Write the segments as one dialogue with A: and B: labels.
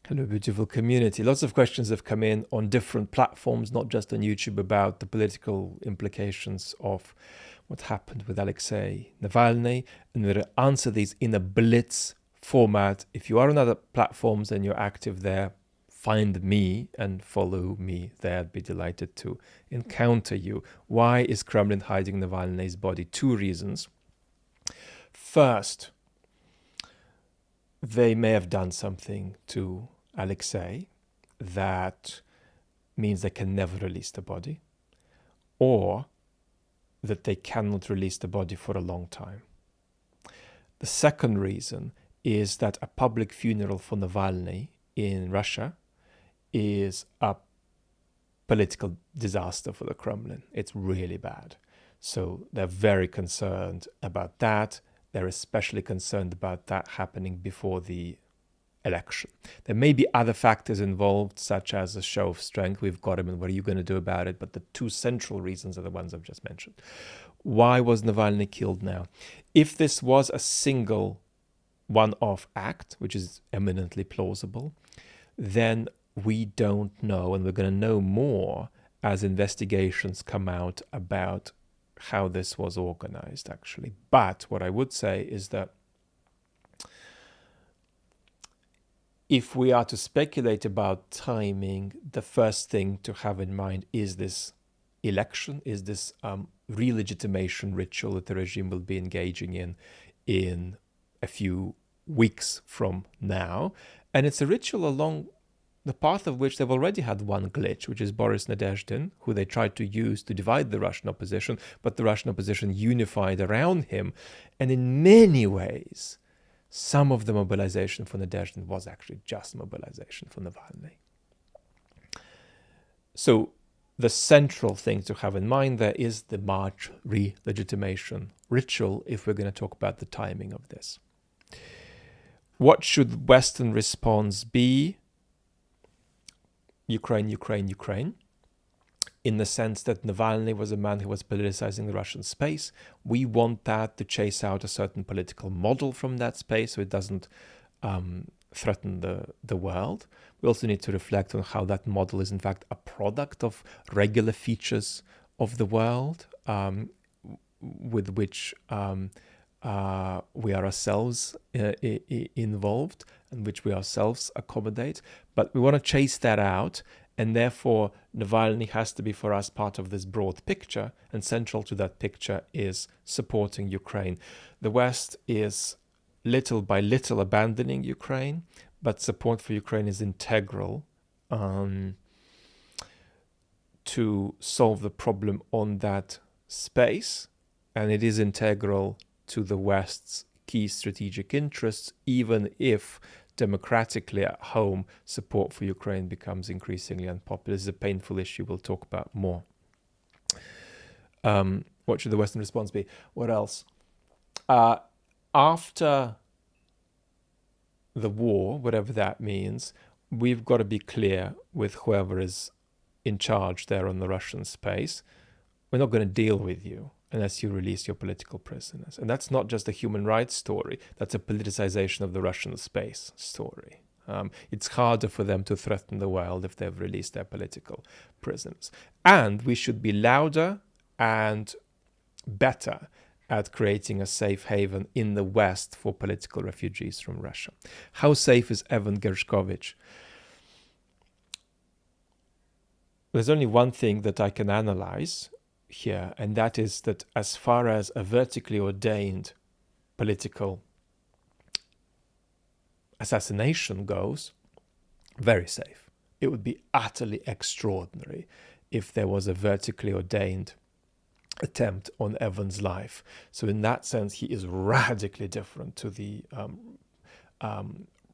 A: Hello, beautiful community. Lots of questions have come in on different platforms, not just on YouTube, about the political implications of what happened with Alexei Navalny. And we'll answer these in a blitz format. If you are on other platforms and you're active there, find me and follow me there. I'd be delighted to encounter you. Why is Kremlin hiding Navalny's body? Two reasons. First, they may have done something to Alexei that means they can never release the body, or that they cannot release the body for a long time. The second reason is that a public funeral for Navalny in Russia is a political disaster for the Kremlin. It's really bad. So they're very concerned about that. They're especially concerned about that happening before the election. There may be other factors involved, such as a show of strength. We've got him, and what are you going to do about it? But the two central reasons are the ones I've just mentioned. Why was Navalny killed now? If this was a single one-off act, which is eminently plausible, then we don't know, and we're going to know more as investigations come out about how this was organized, actually. But what I would say is that if we are to speculate about timing, the first thing to have in mind is this election, is this re-legitimation ritual that the regime will be engaging in a few weeks from now. And it's a ritual along the path of which they've already had one glitch, which is Boris Nadezhdin, who they tried to use to divide the Russian opposition, but the Russian opposition unified around him. And in many ways, some of the mobilization for Nadezhdin was actually just mobilization for Navalny. So the central thing to have in mind there is the March re-legitimation ritual, if we're going to talk about the timing of this. What should Western response be? Ukraine, Ukraine, Ukraine. In the sense that Navalny was a man who was politicizing the Russian space. We want that to chase out a certain political model from that space so it doesn't threaten the world. We also need to reflect on how that model is in fact a product of regular features of the world with which we are ourselves involved and which we ourselves accommodate. But we want to chase that out. And therefore, Navalny has to be for us part of this broad picture, and central to that picture is supporting Ukraine. The West is little by little abandoning Ukraine, but support for Ukraine is integral to solve the problem on that space, and it is integral to the West's key strategic interests, even if democratically at home, support for Ukraine becomes increasingly unpopular. This is a painful issue we'll talk about more. What should the Western response be? What else? After the war, whatever that means, we've got to be clear with whoever is in charge there on the Russian space. We're not going to deal with you unless you release your political prisoners. And that's not just a human rights story, that's a politicization of the Russian space story. It's harder for them to threaten the world if they've released their political prisoners. And we should be louder and better at creating a safe haven in the West for political refugees from Russia. How safe is Evan Gershkovich? There's only one thing that I can analyze here, and that is that as far as a vertically ordained political assassination goes, very safe. It would be utterly extraordinary if there was a vertically ordained attempt on Evan's life. So in that sense, he is radically different to the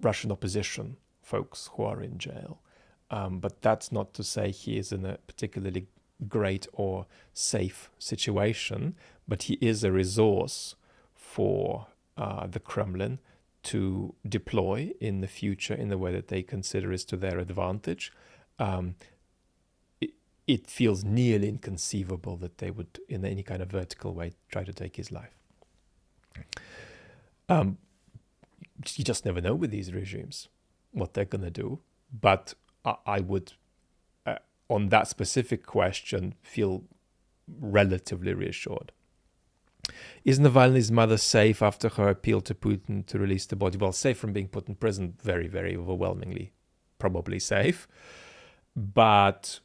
A: Russian opposition folks who are in jail. But that's not to say he is in a particularly great or safe situation, but he is a resource for the Kremlin to deploy in the future in the way that they consider is to their advantage. It feels nearly inconceivable that they would, in any kind of vertical way, try to take his life. You just never know with these regimes. what they're going to do. But I would, on that specific question, feel relatively reassured. Is Navalny's mother safe after her appeal to Putin to release the body? Well, safe from being put in prison, very, very overwhelmingly, probably safe. But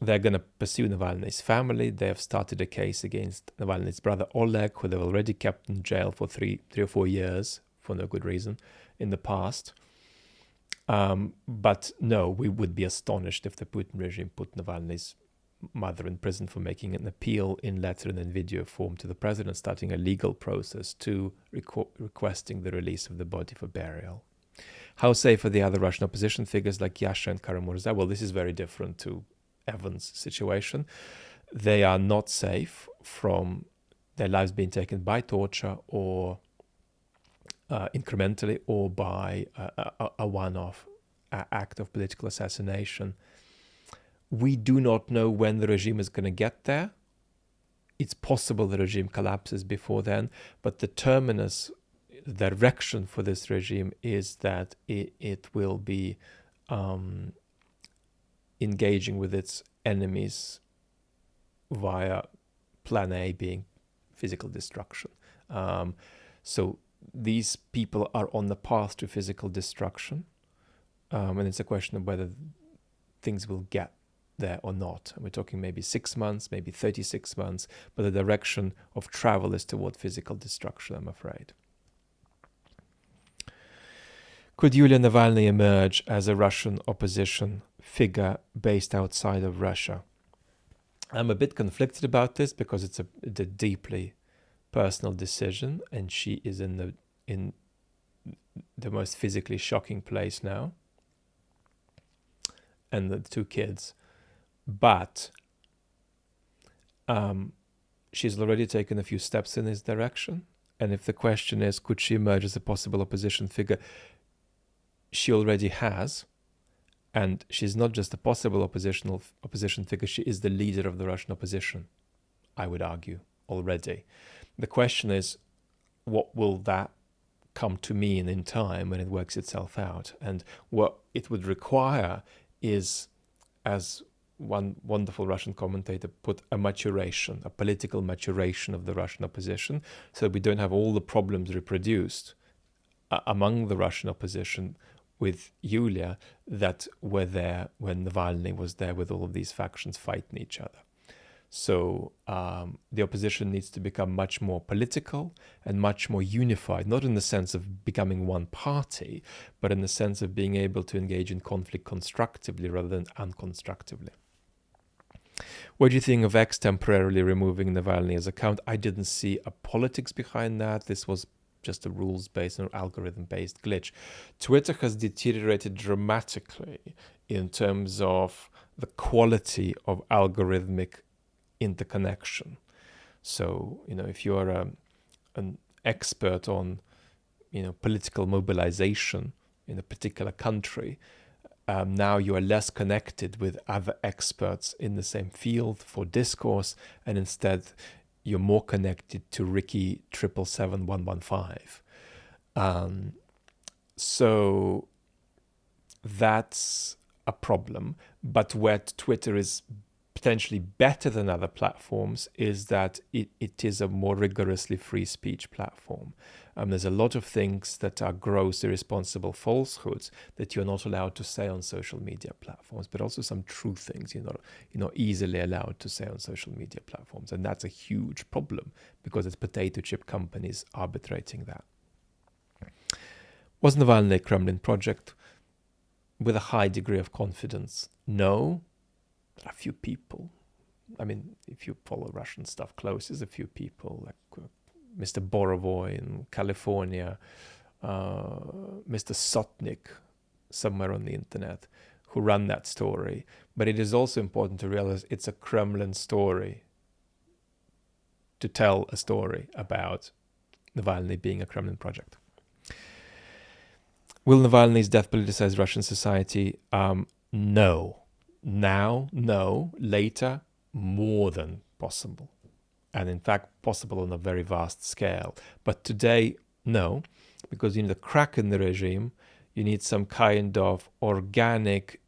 A: they're going to pursue Navalny's family. They have started a case against Navalny's brother Oleg, who they've already kept in jail for three or 4 years for no good reason in the past. But no, we would be astonished if the Putin regime put Navalny's mother in prison for making an appeal in letter and in video form to the president, starting a legal process to requesting the release of the body for burial. How safe are the other Russian opposition figures like Yasha and Kara-Murza? Well, this is very different to Evan's situation. They are not safe from their lives being taken by torture or incrementally or by a one-off act of political assassination. We do not know when the regime is going to get there. It's possible the regime collapses before then, but the terminus, the direction for this regime is that it will be engaging with its enemies via plan A being physical destruction. So these people are on the path to physical destruction, and it's a question of whether things will get there or not. And we're talking maybe 6 months, maybe 36 months, but the direction of travel is toward physical destruction, I'm afraid. Could Yulia Navalny emerge as a Russian opposition figure based outside of Russia? I'm a bit conflicted about this because it's a deeply personal decision, and she is in the most physically shocking place now, and the 2 kids. But she's already taken a few steps in this direction. And if the question is, could she emerge as a possible opposition figure? She already has. And she's not just a possible opposition figure, she is the leader of the Russian opposition, I would argue, already. The question is, what will that come to mean in time when it works itself out? And what it would require is, as one wonderful Russian commentator put, a maturation, a political maturation of the Russian opposition, so that we don't have all the problems reproduced among the Russian opposition with Yulia that were there when Navalny was there with all of these factions fighting each other. So the opposition needs to become much more political and much more unified, not in the sense of becoming one party, but in the sense of being able to engage in conflict constructively rather than unconstructively. What do you think of X temporarily removing Navalny's account? I didn't see a politics behind that. This was just a rules-based or algorithm-based glitch. Twitter has deteriorated dramatically in terms of the quality of algorithmic interconnection. So, if you're an expert on, political mobilization in a particular country, now you are less connected with other experts in the same field for discourse, and instead you're more connected to Ricky 777-115. So that's a problem. But where Twitter is potentially better than other platforms is that it is a more rigorously free speech platform. There's a lot of things that are gross, irresponsible falsehoods that you're not allowed to say on social media platforms, but also some true things you're not easily allowed to say on social media platforms. And that's a huge problem because it's potato chip companies arbitrating that. Was Navalny a Kremlin project? With a high degree of confidence, no. There are a few people. I mean, if you follow Russian stuff close, there's a few people like Mr. Borovoy in California, Mr. Sotnik somewhere on the internet, who run that story. But it is also important to realize it's a Kremlin story to tell a story about Navalny being a Kremlin project. Will Navalny's death politicize Russian society? No. Now, no. Later, more than possible. And in fact, possible on a very vast scale. But today, no. Because the crack in the regime You need some kind of organic,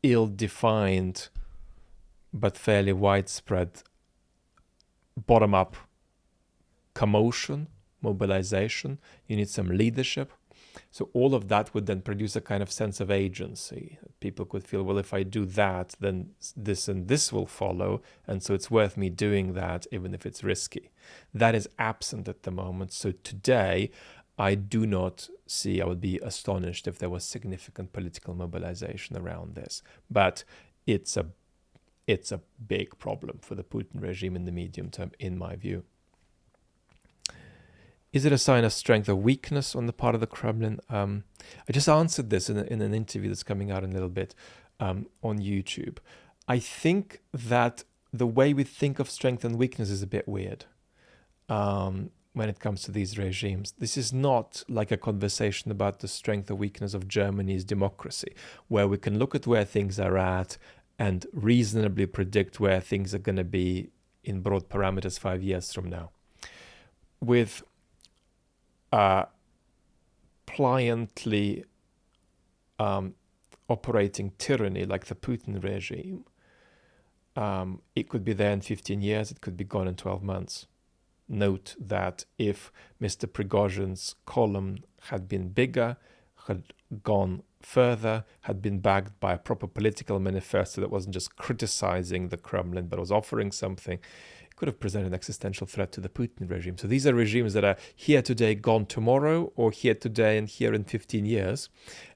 A: ill-defined, but fairly widespread bottom-up commotion, mobilization. You need some leadership. So all of that would then produce a kind of sense of agency. People could feel, well, if I do that, then this and this will follow, and so it's worth me doing that, even if it's risky. That is absent at the moment. So today, I do not see, I would be astonished if there was significant political mobilization around this. But it's a big problem for the Putin regime in the medium term, in my view. Is it a sign of strength or weakness on the part of the Kremlin? I just answered this in an interview that's coming out in a little bit on YouTube. I think that the way we think of strength and weakness is a bit weird when it comes to these regimes. This is not like a conversation about the strength or weakness of Germany's democracy, where we can look at where things are at and reasonably predict where things are going to be in broad parameters 5 years from now. With pliantly operating tyranny like the Putin regime, it could be there in 15 years, it could be gone in 12 months. Note that if Mr. Prigozhin's column had been bigger, had gone further, had been backed by a proper political manifesto that wasn't just criticizing the Kremlin, but was offering something, could have presented an existential threat to the Putin regime. So these are regimes that are here today, gone tomorrow, or here today and here in 15 years.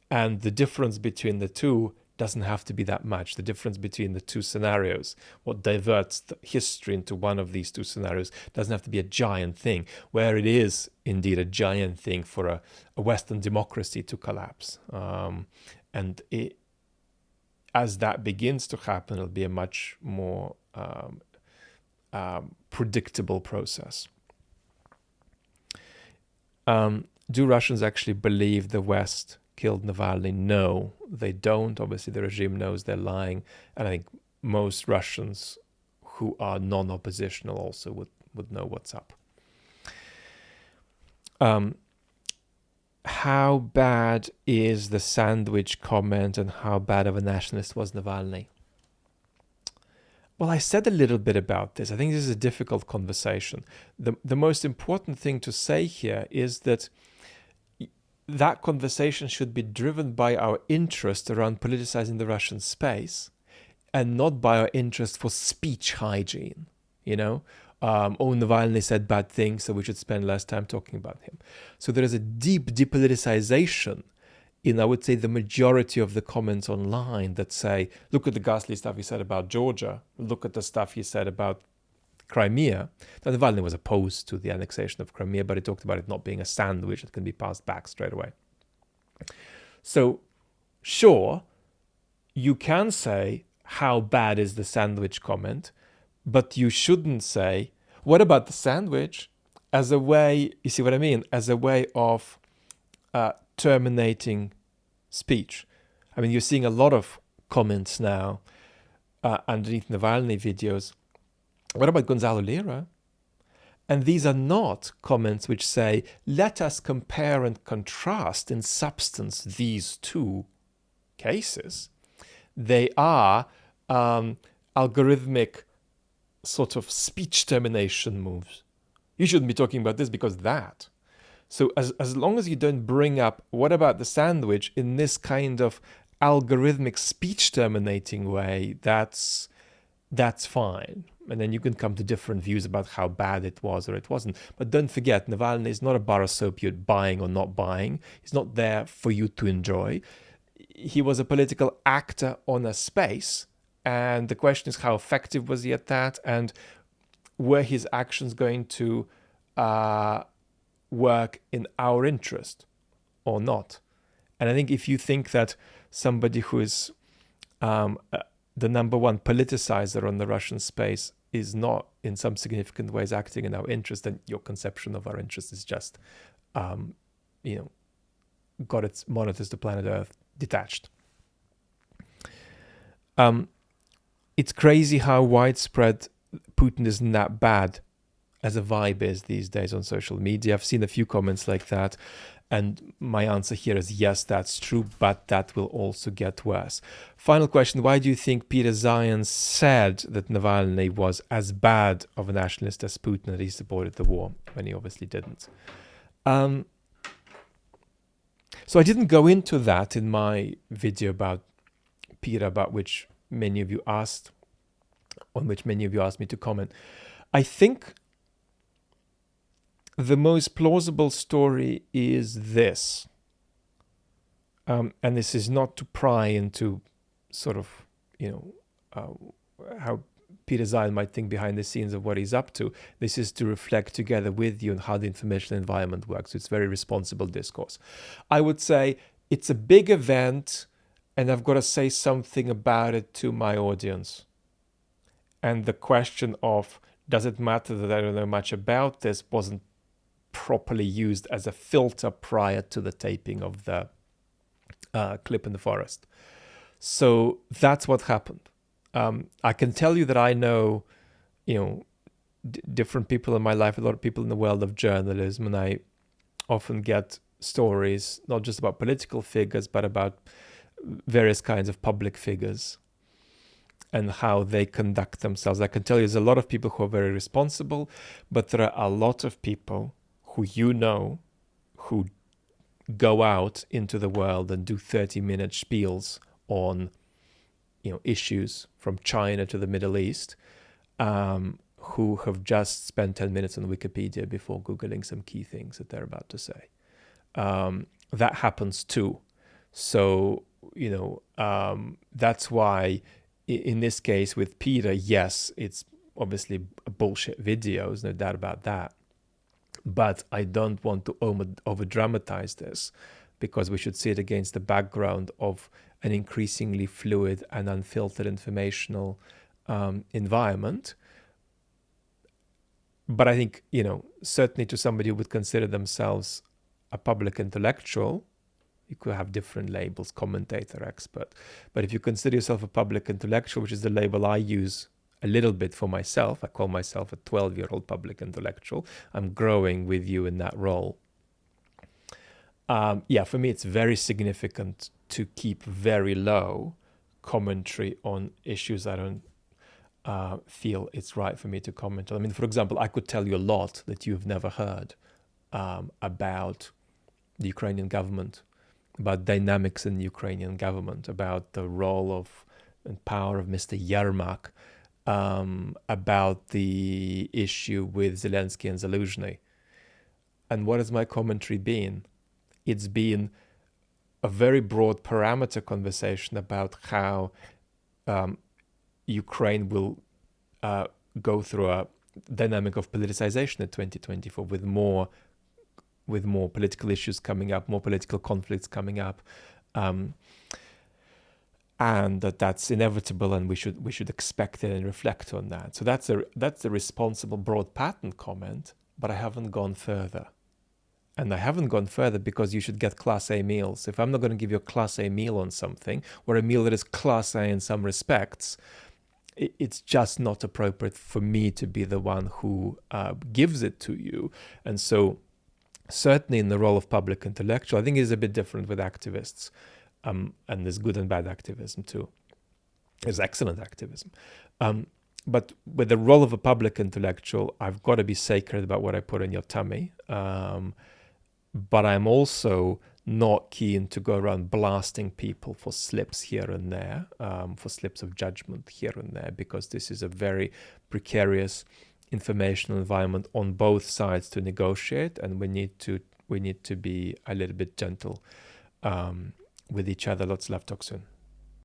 A: And the difference between the two doesn't have to be that much. The difference between the two scenarios, what diverts the history into one of these two scenarios, doesn't have to be a giant thing, where it is indeed a giant thing for a Western democracy to collapse. And as that begins to happen, it'll be a much more predictable process. Do Russians actually believe the West killed Navalny? No, they don't. Obviously, the regime knows they're lying. And I think most Russians who are non-oppositional also would know what's up. How bad is the sandwich comment, and how bad of a nationalist was Navalny? Well, I said a little bit about this. I think this is a difficult conversation. The most important thing to say here is that that conversation should be driven by our interest around politicizing the Russian space, and not by our interest for speech hygiene. Navalny said bad things, so we should spend less time talking about him. So there is a deep depoliticization in, I would say, the majority of the comments online that say, look at the ghastly stuff he said about Georgia, look at the stuff he said about Crimea. Now, Navalny was opposed to the annexation of Crimea, but he talked about it not being a sandwich that can be passed back straight away. So, sure, you can say, how bad is the sandwich comment, but you shouldn't say, what about the sandwich? As a way, you see what I mean? As a way of terminating speech. I mean, you're seeing a lot of comments now underneath Navalny videos. What about Gonzalo Lira? And these are not comments which say, let us compare and contrast in substance these two cases. They are algorithmic sort of speech termination moves. You shouldn't be talking about this because that. So as long as you don't bring up, what about the sandwich, in this kind of algorithmic speech terminating way, that's fine. And then you can come to different views about how bad it was or it wasn't. But don't forget, Navalny is not a bar of soap you're buying or not buying. He's not there for you to enjoy. He was a political actor on a space. And the question is, how effective was he at that? And were his actions going to work in our interest or not? And I think if you think that somebody who is the number one politicizer on the Russian space is not in some significant ways acting in our interest, then your conception of our interest is just, got its monitors to planet Earth detached. It's crazy how widespread Putin isn't that bad as a vibe is these days on social media. I've seen a few comments like that. And my answer here is yes, that's true, but that will also get worse. Final question, why do you think Peter Zion said that Navalny was as bad of a nationalist as Putin, that he supported the war, when he obviously didn't? So I didn't go into that in my video about Peter, about which many of you asked, on which many of you asked me to comment. I think the most plausible story is this. And this is not to pry into sort of, how Peter Zion might think behind the scenes of what he's up to. This is to reflect together with you on how the information environment works. It's very responsible discourse. I would say it's a big event, and I've got to say something about it to my audience. And the question of, does it matter that I don't know much about this, wasn't properly used as a filter prior to the taping of the clip in the forest. So that's what happened. I can tell you that I know, different people in my life, a lot of people in the world of journalism, and I often get stories, not just about political figures, but about various kinds of public figures and how they conduct themselves. I can tell you there's a lot of people who are very responsible, but there are a lot of people who who go out into the world and do 30-minute spiels on issues from China to the Middle East, who have just spent 10 minutes on Wikipedia before Googling some key things that they're about to say. That happens too. So, that's why in this case with Peter, yes, it's obviously a bullshit video, there's no doubt about that. But I don't want to over-dramatize this, because we should see it against the background of an increasingly fluid and unfiltered informational environment. But I think, certainly to somebody who would consider themselves a public intellectual, you could have different labels, commentator, expert. But if you consider yourself a public intellectual, which is the label I use a little bit for myself, I call myself a 12-year-old public intellectual. I'm growing with you in that role. For me, it's very significant to keep very low commentary on issues I don't feel it's right for me to comment on. I mean, for example, I could tell you a lot that you've never heard about the Ukrainian government, about dynamics in the Ukrainian government, about the role of and power of Mr. Yermak, about the issue with Zelensky and Zaluzhny. And what has my commentary been? It's been a very broad parameter conversation about how Ukraine will go through a dynamic of politicization in 2024 with more political issues coming up, more political conflicts coming up, and that's inevitable, and we should expect it and reflect on that. So that's a responsible broad pattern comment, but I haven't gone further. And I haven't gone further because you should get Class A meals. If I'm not going to give you a Class A meal on something, or a meal that is Class A in some respects, it's just not appropriate for me to be the one who gives it to you. And so certainly in the role of public intellectual, I think it's a bit different with activists. And there's good and bad activism too. There's excellent activism. But with the role of a public intellectual, I've got to be sacred about what I put in your tummy. But I'm also not keen to go around blasting people for slips here and there, for slips of judgment here and there, because this is a very precarious informational environment on both sides to negotiate, and we need to be a little bit gentle with each other. Lots of love. Talk soon.